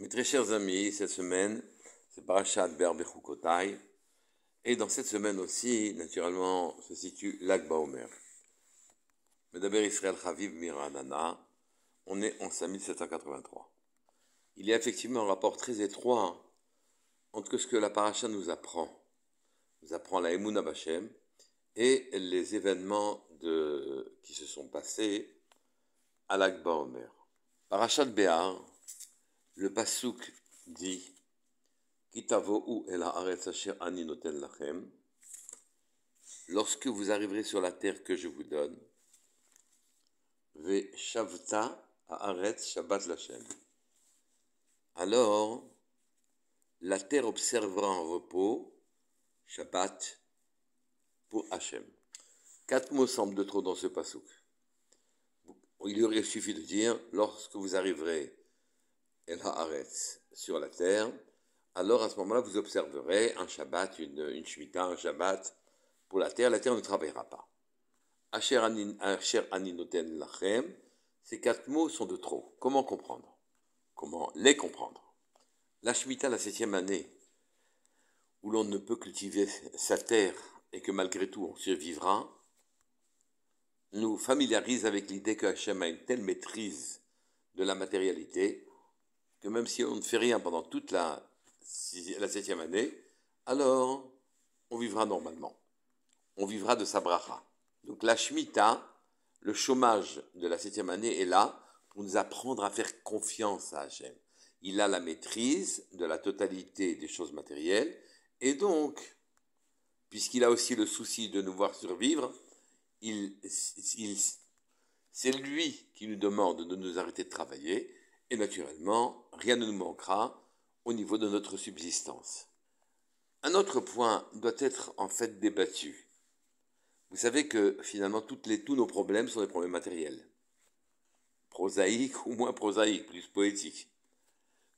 Mes très chers amis, cette semaine, c'est Parashat Ber Bechukotai. Et dans cette semaine aussi, naturellement, se situe Lag Baomer. Medaber Israël Chaviv Miranana, on est en 5783. Il y a effectivement un rapport très étroit entre ce que la Parasha nous apprend la Emunah B'Hashem, et les événements qui se sont passés à Lag Baomer. Parashat Béar, le pasuk dit Kitavo'u el haaretz asher ani noten lachem, lorsque vous arriverez sur la terre que je vous donne, ve shavta haaretz shabbat lachem. Alors, la terre observera un repos, Shabbat, pour Hachem. 4 mots semblent de trop dans ce pasuk. Il aurait suffi de dire, lorsque vous arriverez El Haaretz, sur la terre, alors à ce moment-là, vous observerez un Shabbat, une Shemitah, un Shabbat pour la terre ne travaillera pas. Asher ani noten lachem, ces 4 mots sont de trop. Comment comprendre? Comment les comprendre? La Shemitah, la 7e année, où l'on ne peut cultiver sa terre et que malgré tout on survivra, nous familiarise avec l'idée que Hachem a une telle maîtrise de la matérialité que même si on ne fait rien pendant toute la 7e année, alors on vivra normalement. On vivra de sa bracha. Donc la Shemitah, le chômage de la 7e année est là pour nous apprendre à faire confiance à Hachem. Il a la maîtrise de la totalité des choses matérielles et donc, puisqu'il a aussi le souci de nous voir survivre, c'est lui qui nous demande de nous arrêter de travailler et naturellement, rien ne nous manquera au niveau de notre subsistance. Un autre point doit être en fait débattu. Vous savez que finalement tous nos problèmes sont des problèmes matériels, prosaïques ou moins prosaïques, plus poétiques.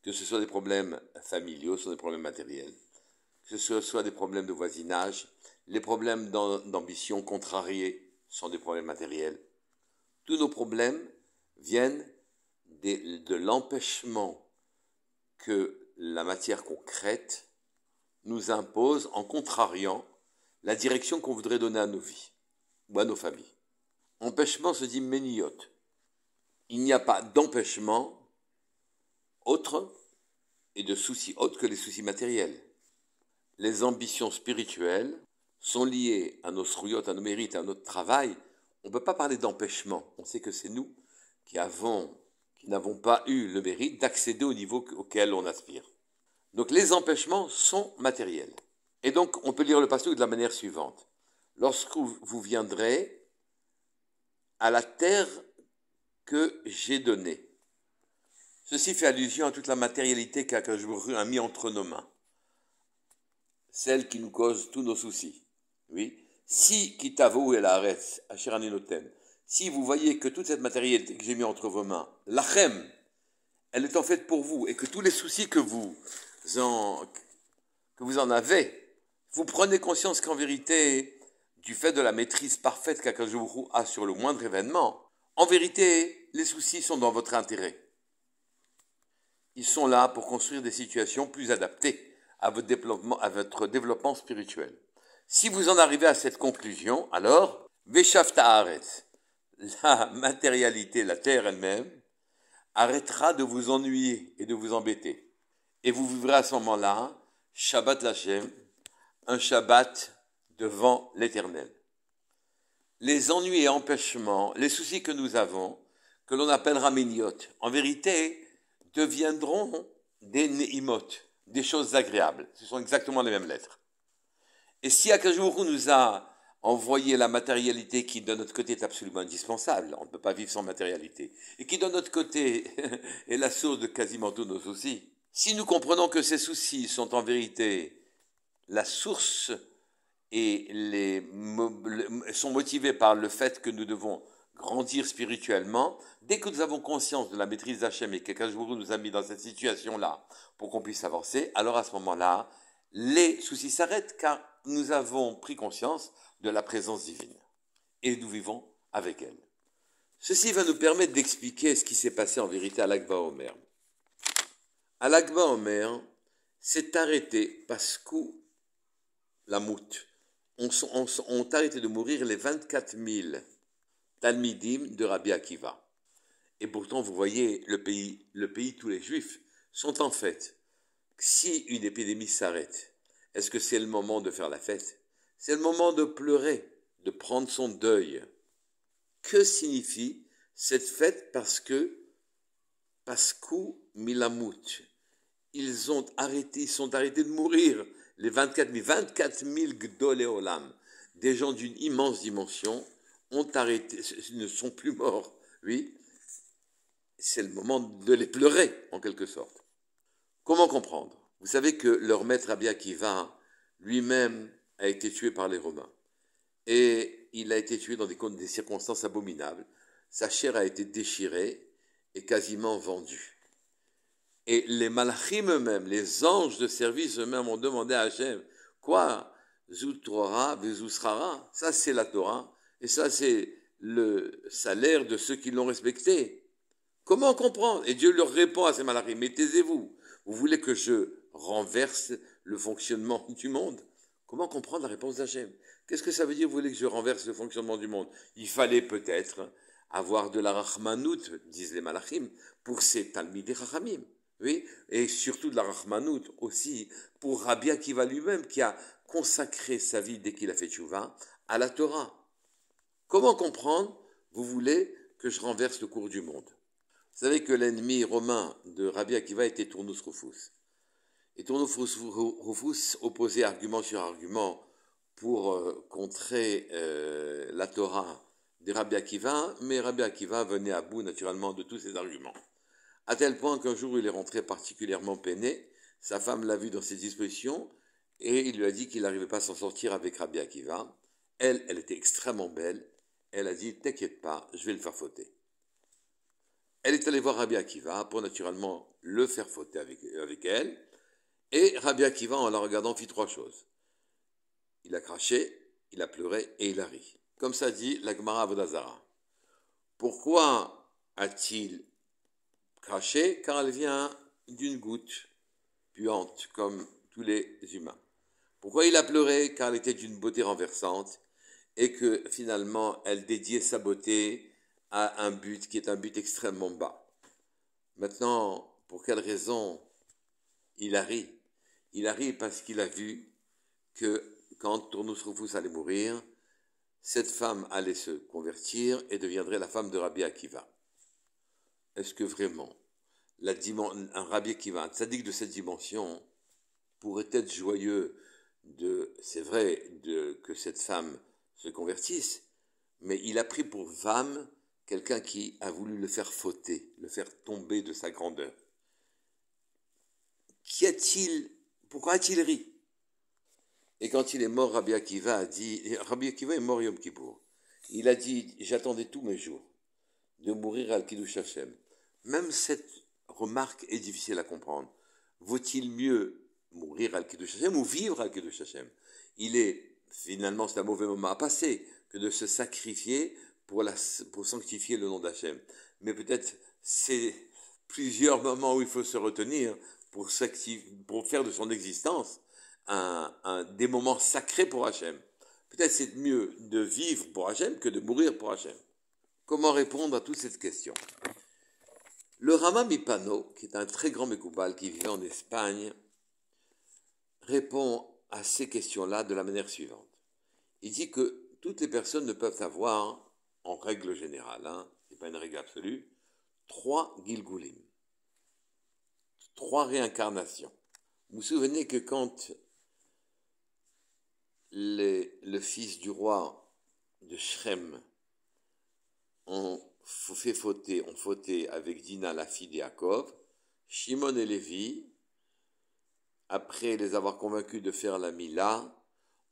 Que ce soit des problèmes familiaux, ce sont des problèmes matériels. Que ce soit des problèmes de voisinage, les problèmes d'ambition contrariée sont des problèmes matériels. Tous nos problèmes viennent de l'empêchement que la matière concrète nous impose en contrariant la direction qu'on voudrait donner à nos vies ou à nos familles. Empêchement se dit méniot. Il n'y a pas d'empêchement autre et de soucis autres que les soucis matériels. Les ambitions spirituelles sont liées à nos srouyot, à nos mérites, à notre travail. On ne peut pas parler d'empêchement. On sait que c'est nous qui n'avons pas eu le mérite d'accéder au niveau auquel on aspire. Donc les empêchements sont matériels. Et donc on peut lire le pasuk de la manière suivante. Lorsque vous viendrez à la terre que j'ai donnée. Ceci fait allusion à toute la matérialité qu'Akadosh Baruch Hu a mis entre nos mains. Celle qui nous cause tous nos soucis. Oui. Si kitavo el haaretz asher ani noten, si vous voyez que toute cette matérialité que j'ai mis entre vos mains, lachem, elle est en fait pour vous, et que tous les soucis que vous en avez, vous prenez conscience qu'en vérité, du fait de la maîtrise parfaite qu'Akadosh Baruch Hu a sur le moindre événement, en vérité, les soucis sont dans votre intérêt. Ils sont là pour construire des situations plus adaptées à votre développement spirituel. Si vous en arrivez à cette conclusion, alors, Veshavta Haaretz, la matérialité, la terre elle-même, arrêtera de vous ennuyer et de vous embêter. Et vous vivrez à ce moment-là, Shabbat Lachem, un Shabbat devant l'Éternel. Les ennuis et empêchements, les soucis que nous avons, que l'on appellera Méniot, en vérité, deviendront des Neimot, des choses agréables. Ce sont exactement les mêmes lettres. Et si Akadosh Baruch Hu nous a envoyé la matérialité qui, de notre côté, est absolument indispensable, on ne peut pas vivre sans matérialité, et qui, de notre côté, est la source de quasiment tous nos soucis, si nous comprenons que ces soucis sont en vérité la source et sont motivés par le fait que nous devons grandir spirituellement, dès que nous avons conscience de la maîtrise d'Hachem et qu'Akadosh Baruch Hu nous a mis dans cette situation-là pour qu'on puisse avancer, alors à ce moment-là, les soucis s'arrêtent car nous avons pris conscience de la présence divine et nous vivons avec elle. Ceci va nous permettre d'expliquer ce qui s'est passé en vérité à Lag Baomer. Al-Akba Omer s'est arrêté parce que la moute. On arrêté de mourir les 24 000 Talmidim de Rabbi Akiva. Et pourtant, vous voyez, le pays, tous les juifs sont en fête. Si une épidémie s'arrête, est-ce que c'est le moment de faire la fête? C'est le moment de pleurer, de prendre son deuil. Que signifie cette fête? Parce que Milamout, ils sont arrêtés de mourir. Les 24 000 Gdolé Olam, des gens d'une immense dimension, ont arrêté, ne sont plus morts. Oui, c'est le moment de les pleurer, en quelque sorte. Comment comprendre? Vous savez que leur maître Rabbi Akiva, lui-même, a été tué par les Romains. Et il a été tué dans des circonstances abominables. Sa chair a été déchirée et quasiment vendue. Et les malachim eux-mêmes, les anges de service eux-mêmes ont demandé à Hachem, quoi? Zoutrora, Vezusrara, ça c'est la Torah, et ça c'est le salaire de ceux qui l'ont respecté. Comment comprendre? Et Dieu leur répond à ces malachim, mais taisez-vous, vous voulez que je renverse le fonctionnement du monde? Comment comprendre la réponse d'Hachem? Qu'est-ce que ça veut dire, vous voulez que je renverse le fonctionnement du monde? Il fallait peut-être avoir de la rachmanout, disent les malachim, pour ces talmidei chachamim. Oui, et surtout de la rachmanout aussi pour Rabbi Akiva lui-même qui a consacré sa vie dès qu'il a fait tchouva à la Torah. Comment comprendre? Vous voulez que je renverse le cours du monde? Vous savez que l'ennemi romain de Rabbi Akiva était Turnus Rufus. Et Turnus Rufus opposait argument sur argument pour contrer la Torah de Rabbi Akiva, mais Rabbi Akiva venait à bout naturellement de tous ses arguments. À tel point qu'un jour il est rentré particulièrement peiné, sa femme l'a vu dans ses dispositions et il lui a dit qu'il n'arrivait pas à s'en sortir avec Rabbi Akiva. Elle était extrêmement belle, elle a dit « T'inquiète pas, je vais le faire fauter ». Elle est allée voir Rabbi Akiva pour naturellement le faire fauter avec elle, et Rabbi Akiva en la regardant fit trois choses. Il a craché, il a pleuré et il a ri. Comme ça dit la Gemara Avodah Zarah. Pourquoi a-t-il craché? Car elle vient d'une goutte puante, comme tous les humains. Pourquoi il a pleuré? Car elle était d'une beauté renversante, et que finalement elle dédiait sa beauté à un but qui est un but extrêmement bas. Maintenant, pour quelle raison il a ri? Il a ri parce qu'il a vu que quand Turnus Rufus allait mourir, cette femme allait se convertir et deviendrait la femme de Rabbi Akiva. Est-ce que vraiment un Rabbi Akiva, un tzaddik de cette dimension, pourrait être joyeux c'est vrai, que cette femme se convertisse, mais il a pris pour femme quelqu'un qui a voulu le faire fauter, le faire tomber de sa grandeur. Pourquoi a-t-il ri? Et quand il est mort, Rabbi Akiva est mort Yom Kippour. Il a dit, j'attendais tous mes jours de mourir al Kiddush Hashem. Même cette remarque est difficile à comprendre. Vaut-il mieux mourir al Kiddush Hashem ou vivre al Kiddush Hashem? Finalement, c'est un mauvais moment à passer que de se sacrifier pour sanctifier le nom d'Hachem. Mais peut-être c'est plusieurs moments où il faut se retenir pour faire de son existence des moments sacrés pour Hachem. Peut-être c'est mieux de vivre pour Hachem que de mourir pour Hachem. Comment répondre à toute cette question? Le Rama Mipano, qui est un très grand Mekoubal qui vivait en Espagne, répond à ces questions-là de la manière suivante. Il dit que toutes les personnes ne peuvent avoir, en règle générale, ce n'est pas une règle absolue, 3 Gilgulim, 3 réincarnations. Vous vous souvenez que quand le fils du roi de Shrem ont fauté avec Dina, la fille d'Yaakov, Shimon et Lévi, après les avoir convaincus de faire la Mila,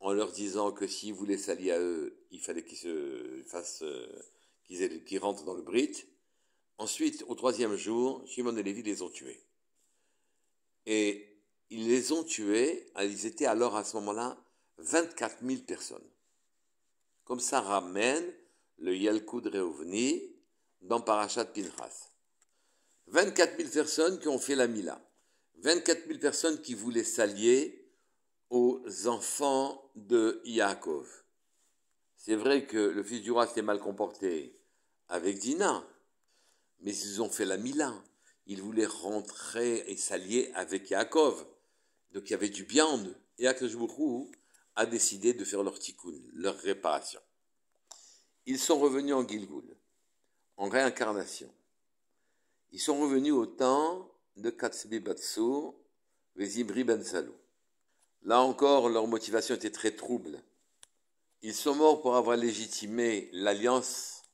en leur disant que s'ils voulaient s'allier à eux, il fallait qu'ils rentrent dans le Brit. Ensuite, au 3e jour, Shimon et Lévi les ont tués. Et ils les ont tués, ils étaient alors à ce moment-là 24 000 personnes. Comme ça ramène le Yalkud Reuvni dans Parashat Pinchas. 24 000 personnes qui ont fait la Mila. 24 000 personnes qui voulaient s'allier aux enfants de Yaakov. C'est vrai que le fils du roi s'était mal comporté avec Dina, mais ils ont fait la Mila. Ils voulaient rentrer et s'allier avec Yaakov. Donc il y avait du bien en eux. Et Akadosh Baruch Hu a décidé de faire leur tikkun, leur réparation. Ils sont revenus en Gilgul, en réincarnation. Ils sont revenus au temps de Katzbi Batsur, Vezibri Ben Salou. Là encore, leur motivation était très trouble. Ils sont morts pour avoir légitimé l'alliance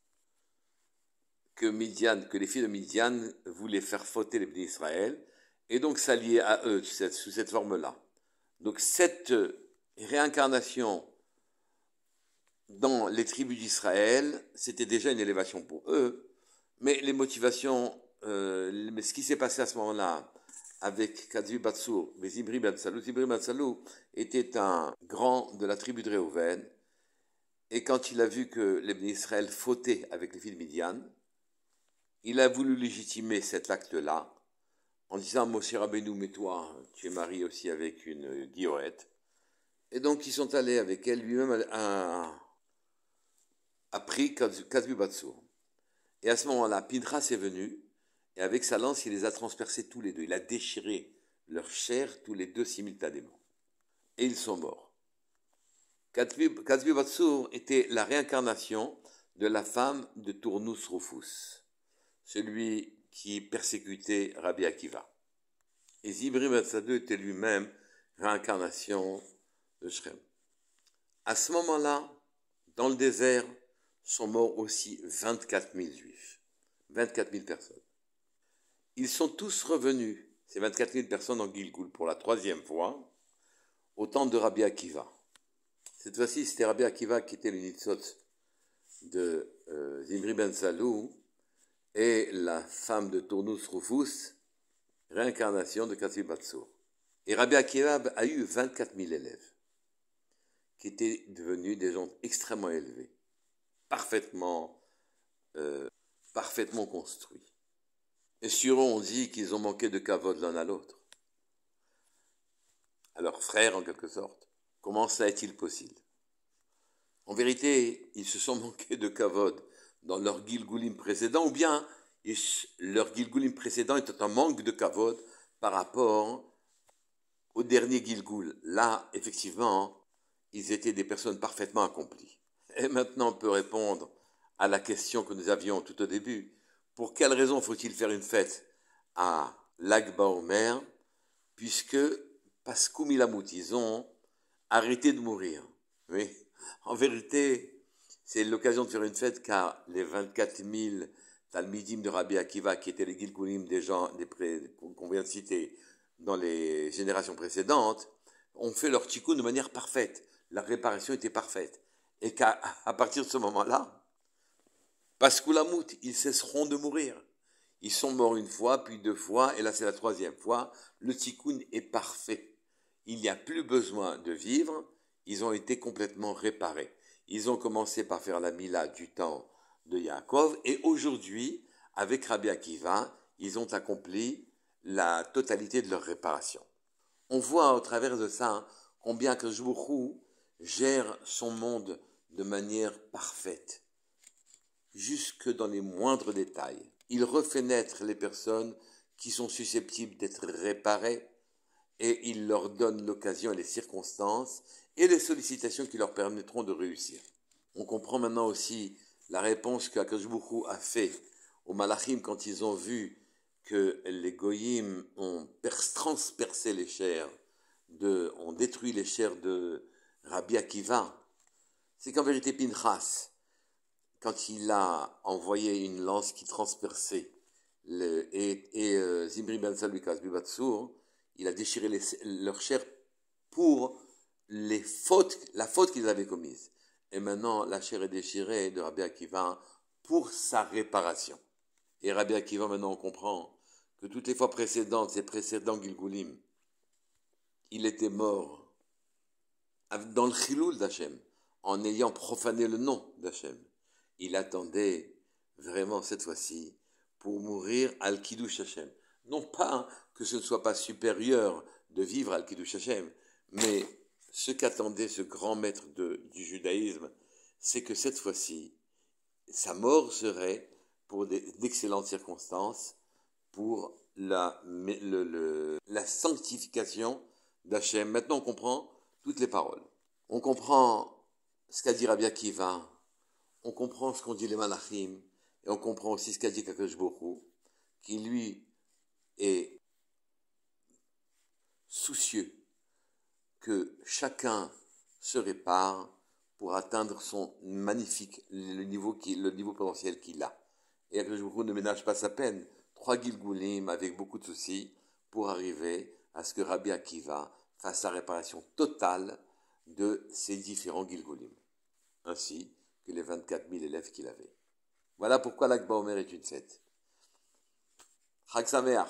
que les filles de Midian voulaient faire fauter les bénis d'Israël, et donc s'allier à eux sous cette forme-là. Donc cette réincarnation dans les tribus d'Israël, c'était déjà une élévation pour eux, mais les motivations, mais ce qui s'est passé à ce moment-là avec Katzvi Batsur, mais Zimri Ben Salou était un grand de la tribu de Réhouven, et quand il a vu que les bénis d'Israël fautaient avec les filles de Midian, il a voulu légitimer cet acte-là en disant Moshe Rabbeinu, mais toi, tu es marié aussi avec une Guillerette. Et donc ils sont allés avec elle, lui-même a pris Katzbi Batsur. Et à ce moment-là, Pinchas est venu, et avec sa lance, il les a transpercés tous les deux. Il a déchiré leur chair tous les deux simultanément. Et ils sont morts. Katzbi Batsur était la réincarnation de la femme de Tournus Rufus, celui qui persécutait Rabbi Akiva. Et Zimri Ben Salou était lui-même réincarnation de Shrem. À ce moment-là, dans le désert, sont morts aussi 24 000 juifs, 24 000 personnes. Ils sont tous revenus, ces 24 000 personnes, en Gilgul pour la troisième fois, au temps de Rabbi Akiva. Cette fois-ci, c'était Rabbi Akiva qui était le nitzot de Zimri Ben Salou et la femme de Tournus Rufus, réincarnation de Katzvi Batsur. Et Rabbi Akiva a eu 24 000 élèves qui étaient devenus des gens extrêmement élevés, parfaitement construits. Et sur eux, on dit qu'ils ont manqué de kavod l'un à l'autre, à leurs frères en quelque sorte. Comment ça est-il possible? En vérité, ils se sont manqués de kavod dans leur Gilgulim précédent, ou bien leur Gilgulim précédent était un manque de kavod par rapport au dernier Gilgul. Là, effectivement, ils étaient des personnes parfaitement accomplies. Et maintenant, on peut répondre à la question que nous avions tout au début. Pour quelle raison faut-il faire une fête à Lag BaOmer, puisque Paskou Milamout, ils ont arrêté de mourir. Oui. En vérité, c'est l'occasion de faire une fête car les 24 000 Talmidim de Rabbi Akiva, qui étaient les Gilgulim des gens qu'on vient de citer dans les générations précédentes, ont fait leur tikkun de manière parfaite. La réparation était parfaite. Et qu'à partir de ce moment-là, Paskoulamut, ils cesseront de mourir. Ils sont morts une fois, puis deux fois, et là c'est la troisième fois. Le tikkun est parfait. Il n'y a plus besoin de vivre. Ils ont été complètement réparés. Ils ont commencé par faire la Mila du temps de Yaakov, et aujourd'hui, avec Rabbi Akiva, ils ont accompli la totalité de leur réparation. On voit au travers de ça combien que Jbourou gère son monde de manière parfaite, jusque dans les moindres détails. Il refait naître les personnes qui sont susceptibles d'être réparées et il leur donne l'occasion et les circonstances et les sollicitations qui leur permettront de réussir. On comprend maintenant aussi la réponse qu'Akadosh Baruch Hu a fait aux Malachim quand ils ont vu que les Goyim ont transpercé les chairs, ont détruit les chairs de Rabbi Akiva. C'est qu'en vérité Pinchas, quand il a envoyé une lance qui transperçait Zimri Ben Salou et Katzbi Batsur, il a déchiré leur chair pour la faute qu'ils avaient commise. Et maintenant, la chair est déchirée de Rabbi Akiva pour sa réparation. Et Rabbi Akiva, maintenant, on comprend que toutes les fois précédentes, ces précédents Gilgulim, il était mort dans le chiloul d'Hachem, en ayant profané le nom d'Hachem. Il attendait vraiment cette fois-ci pour mourir al Kiddush Hachem, Non pas que ce ne soit pas supérieur de vivre al Kiddush Hashem, mais ce qu'attendait ce grand maître du judaïsme, c'est que cette fois-ci, sa mort serait pour d'excellentes circonstances, pour la sanctification d'Hachem. Maintenant, on comprend toutes les paroles. On comprend ce qu'a dit Rabbi Akiva, on comprend ce qu'ont dit les Malachim, et on comprend aussi ce qu'a dit Kadosh Baruch Hu, qui lui est soucieux que chacun se répare pour atteindre son magnifique, le niveau potentiel qu'il a. Et Kadosh Baruch Hu ne ménage pas sa peine, 3 Gilgulim avec beaucoup de soucis pour arriver à ce que Rabbi Akiva fasse la réparation totale de ces différents Gilgulim, ainsi que les 24 000 élèves qu'il avait. Voilà pourquoi l'Akba Omer est une fête. Chag Sameach.